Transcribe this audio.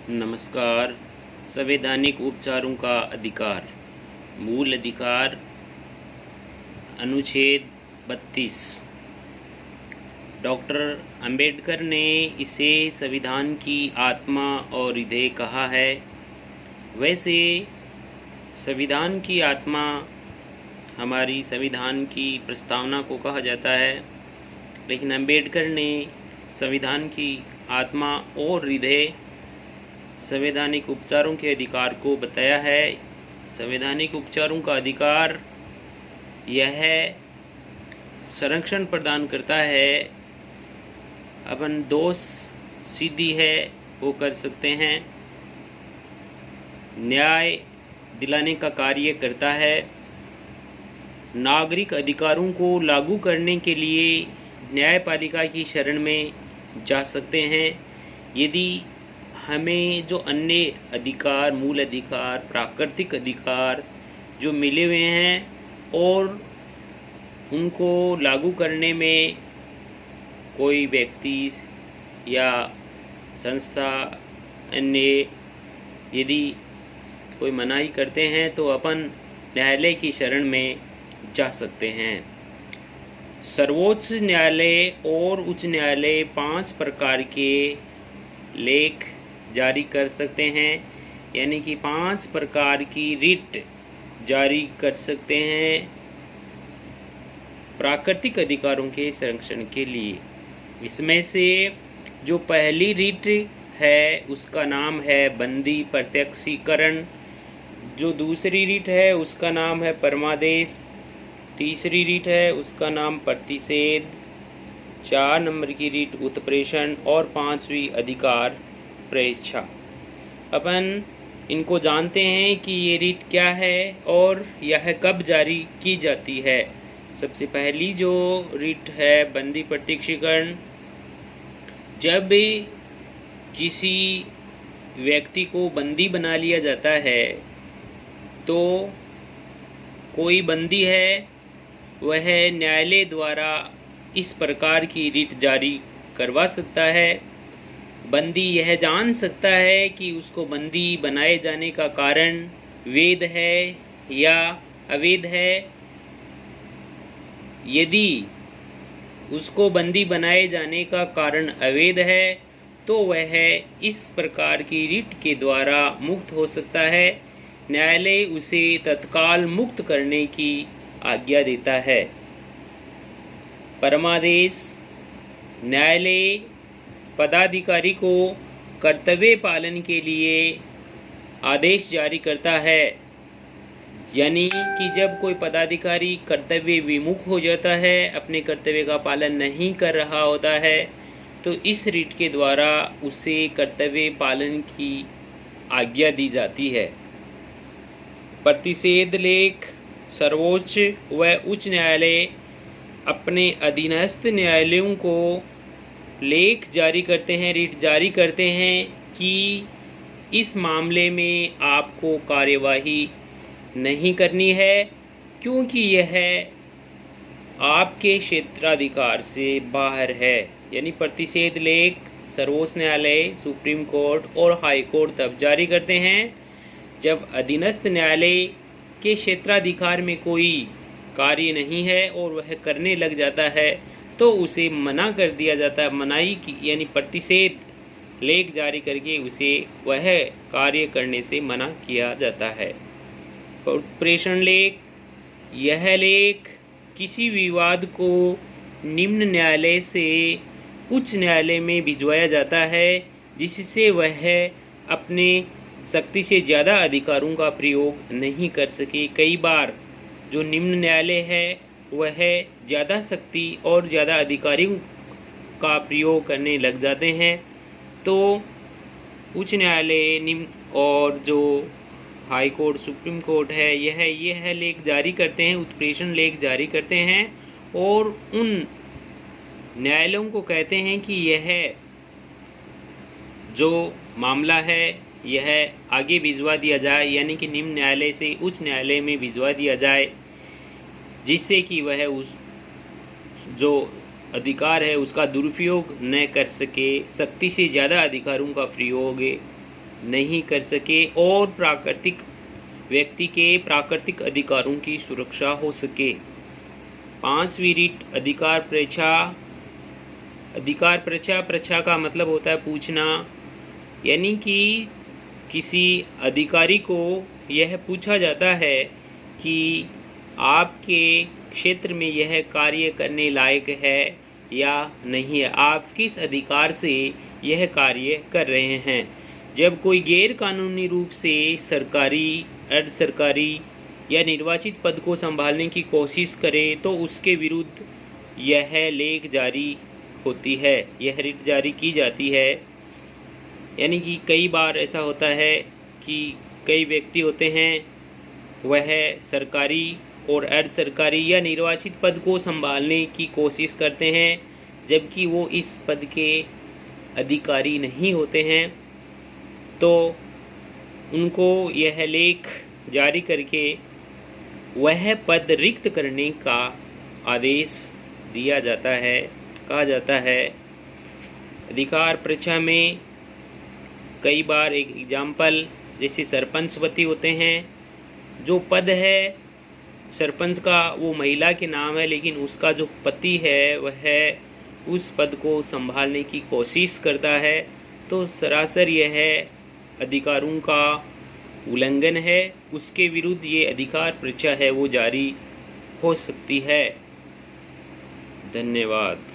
नमस्कार। संवैधानिक उपचारों का अधिकार, मूल अधिकार, अनुच्छेद 32। डॉक्टर अंबेडकर ने इसे संविधान की आत्मा और हृदय कहा है। वैसे संविधान की आत्मा हमारी संविधान की प्रस्तावना को कहा जाता है, लेकिन अंबेडकर ने संविधान की आत्मा और हृदय संवैधानिक उपचारों के अधिकार को बताया है। संवैधानिक उपचारों का अधिकार यह संरक्षण प्रदान करता है। अपन दोष सीधी है वो कर सकते हैं, न्याय दिलाने का कार्य करता है, नागरिक अधिकारों को लागू करने के लिए न्यायपालिका की शरण में जा सकते हैं। यदि हमें जो अन्य अधिकार, मूल अधिकार, प्राकृतिक अधिकार जो मिले हुए हैं और उनको लागू करने में कोई व्यक्ति या संस्था अन्य यदि कोई मनाही करते हैं तो अपन न्यायालय की शरण में जा सकते हैं। सर्वोच्च न्यायालय और उच्च न्यायालय 5 प्रकार के लेख जारी कर सकते हैं, यानी कि 5 प्रकार की रिट जारी कर सकते हैं प्राकृतिक अधिकारों के संरक्षण के लिए। इसमें से जो पहली रिट है उसका नाम है बंदी प्रत्यक्षीकरण, जो दूसरी रिट है उसका नाम है परमादेश, तीसरी रिट है उसका नाम प्रतिषेध, 4 नंबर की रिट उत्प्रेषण और 5वीं अधिकार प्रेक्षा। अपन इनको जानते हैं कि ये रिट क्या है और यह कब जारी की जाती है। सबसे पहली जो रिट है बंदी प्रत्यक्षीकरण, जब किसी व्यक्ति को बंदी बना लिया जाता है तो कोई बंदी है वह न्यायालय द्वारा इस प्रकार की रिट जारी करवा सकता है। बंदी यह जान सकता है कि उसको बंदी बनाए जाने का कारण वैध है या अवैध है। यदि उसको बंदी बनाए जाने का कारण अवैध है तो वह इस प्रकार की रिट के द्वारा मुक्त हो सकता है। न्यायालय उसे तत्काल मुक्त करने की आज्ञा देता है। परमादेश, न्यायालय पदाधिकारी को कर्तव्य पालन के लिए आदेश जारी करता है, यानी कि जब कोई पदाधिकारी कर्तव्य विमुख हो जाता है, अपने कर्तव्य का पालन नहीं कर रहा होता है, तो इस रिट के द्वारा उसे कर्तव्य पालन की आज्ञा दी जाती है। प्रतिषेध लेख, सर्वोच्च व उच्च न्यायालय अपने अधीनस्थ न्यायालयों को लेख जारी करते हैं, रिट जारी करते हैं कि इस मामले में आपको कार्यवाही नहीं करनी है क्योंकि यह आपके क्षेत्राधिकार से बाहर है। यानी प्रतिषेध लेख सर्वोच्च न्यायालय, सुप्रीम कोर्ट और हाई कोर्ट तब जारी करते हैं जब अधीनस्थ न्यायालय के क्षेत्राधिकार में कोई कार्य नहीं है और वह करने लग जाता है तो उसे मना कर दिया जाता है। मनाही की यानी प्रतिषेध लेख जारी करके उसे वह कार्य करने से मना किया जाता है। उत्प्रेषण लेख, यह लेख किसी विवाद को निम्न न्यायालय से उच्च न्यायालय में भिजवाया जाता है जिससे वह अपने शक्ति से ज़्यादा अधिकारों का प्रयोग नहीं कर सके। कई बार जो निम्न न्यायालय है वह ज़्यादा शक्ति और ज़्यादा अधिकारियों का प्रयोग करने लग जाते हैं, तो उच्च न्यायालय, निम्न और जो हाई कोर्ट, सुप्रीम कोर्ट है यह लेख जारी करते हैं, उत्प्रेषण लेख जारी करते हैं और उन न्यायालयों को कहते हैं कि यह जो मामला है यह आगे भिजवा दिया जाए, यानी कि निम्न न्यायालय से उच्च न्यायालय में भिजवा दिया जाए, जिससे कि वह उस जो अधिकार है उसका दुरुपयोग न कर सके, शक्ति से ज़्यादा अधिकारों का प्रयोग नहीं कर सके और प्राकृतिक व्यक्ति के प्राकृतिक अधिकारों की सुरक्षा हो सके। 5वीं रीट अधिकार परीक्षा। अधिकार परीक्षा का मतलब होता है पूछना, यानी कि किसी अधिकारी को यह पूछा जाता है कि आपके क्षेत्र में यह कार्य करने लायक है या नहीं है, आप किस अधिकार से यह कार्य कर रहे हैं। जब कोई गैर कानूनी रूप से सरकारी, अर्ध सरकारी या निर्वाचित पद को संभालने की कोशिश करे तो उसके विरुद्ध यह लेख जारी होती है, यह रिट जारी की जाती है। यानी कि कई बार ऐसा होता है कि कई व्यक्ति होते हैं, वह सरकारी और अर्ध सरकारी या निर्वाचित पद को संभालने की कोशिश करते हैं, जबकि वो इस पद के अधिकारी नहीं होते हैं, तो उनको यह लेख जारी करके वह पद रिक्त करने का आदेश दिया जाता है, कहा जाता है। अधिकार परीक्षा में कई बार एक एग्जाम्पल जैसे सरपंच पति होते हैं, जो पद है सरपंच का वो महिला के नाम है, लेकिन उसका जो पति है वह उस पद को संभालने की कोशिश करता है, तो सरासर यह अधिकारों का उल्लंघन है, उसके विरुद्ध ये अधिकार परीक्षा है वो जारी हो सकती है। धन्यवाद।